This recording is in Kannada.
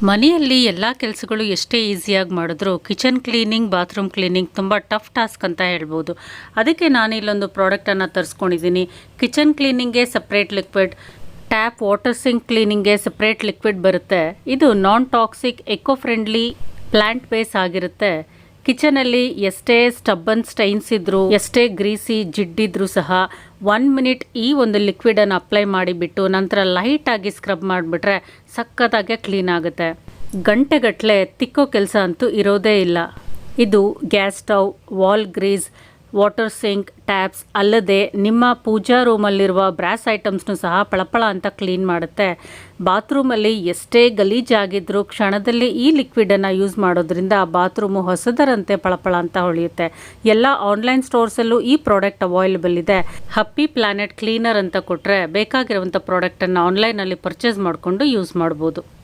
ಮನೆಯಲ್ಲಿ ಎಲ್ಲ ಕೆಲಸಗಳು ಎಷ್ಟೇ ಈಸಿಯಾಗಿ ಮಾಡಿದ್ರು ಕಿಚನ್ ಕ್ಲೀನಿಂಗ್ ಬಾತ್ರೂಮ್ ಕ್ಲೀನಿಂಗ್ ತುಂಬ ಟಫ್ ಟಾಸ್ಕ್ ಅಂತ ಹೇಳ್ಬೋದು. ಅದಕ್ಕೆ ನಾನು ಇಲ್ಲೊಂದು ಪ್ರಾಡಕ್ಟನ್ನು ತರಿಸ್ಕೊಂಡಿದ್ದೀನಿ. ಕಿಚನ್ ಕ್ಲೀನಿಂಗ್ಗೆ separate liquid, tap water sink ಕ್ಲೀನಿಂಗ್ಗೆ ಸಪ್ರೇಟ್ ಲಿಕ್ವಿಡ್ ಬರುತ್ತೆ. ಇದು non toxic, eco friendly, plant base ಆಗಿರುತ್ತೆ. ಕಿಚನಲ್ಲಿ ಎಷ್ಟೇ ಸ್ಟಬ್ಬನ್ ಸ್ಟೈನ್ಸ್ ಇದ್ರೂ, ಎಷ್ಟೇ ಗ್ರೀಸಿ ಜಿಡ್ಡಿದ್ರೂ ಸಹ 1 ಮಿನಿಟ್ ಈ ಒಂದು ಲಿಕ್ವಿಡನ್ನು ಅಪ್ಲೈ ಮಾಡಿಬಿಟ್ಟು ನಂತರ ಲೈಟಾಗಿ ಸ್ಕ್ರಬ್ ಮಾಡಿಬಿಟ್ರೆ ಸಖತ್ತಾಗೆ ಕ್ಲೀನ್ ಆಗುತ್ತೆ. ಗಂಟೆಗಟ್ಟಲೆ ತಿಕ್ಕೋ ಕೆಲಸ ಅಂತೂ ಇರೋದೇ ಇಲ್ಲ. ಇದು gas stove, wall grease, water sink, taps ಅಲ್ಲದೆ ನಿಮ್ಮ ಪೂಜಾ ರೂಮಲ್ಲಿರುವ ಬ್ರಾಸ್ ಐಟಮ್ಸ್ನು ಸಹ ಪಳಪಳ ಅಂತ ಕ್ಲೀನ್ ಮಾಡುತ್ತೆ. ಬಾತ್ರೂಮಲ್ಲಿ ಎಷ್ಟೇ ಗಲೀಜಾಗಿದ್ರೂ ಕ್ಷಣದಲ್ಲಿ ಈ ಲಿಕ್ವಿಡನ್ನು ಯೂಸ್ ಮಾಡೋದ್ರಿಂದ ಬಾತ್ರೂಮು ಹೊಸದರಂತೆ ಪಳಪಳ ಅಂತ ಹೊಳೆಯುತ್ತೆ. ಎಲ್ಲ ಆನ್ಲೈನ್ ಸ್ಟೋರ್ಸಲ್ಲೂ ಈ ಪ್ರಾಡಕ್ಟ್ ಅವೈಲೇಬಲ್ ಇದೆ. ಹ್ಯಾಪಿ ಪ್ಲಾನೆಟ್ ಕ್ಲೀನರ್ ಅಂತ ಕೊಟ್ಟರೆ ಬೇಕಾಗಿರುವಂಥ ಪ್ರಾಡಕ್ಟನ್ನು ಆನ್ಲೈನಲ್ಲಿ ಪರ್ಚೇಸ್ ಮಾಡಿಕೊಂಡು ಯೂಸ್ ಮಾಡ್ಬೋದು.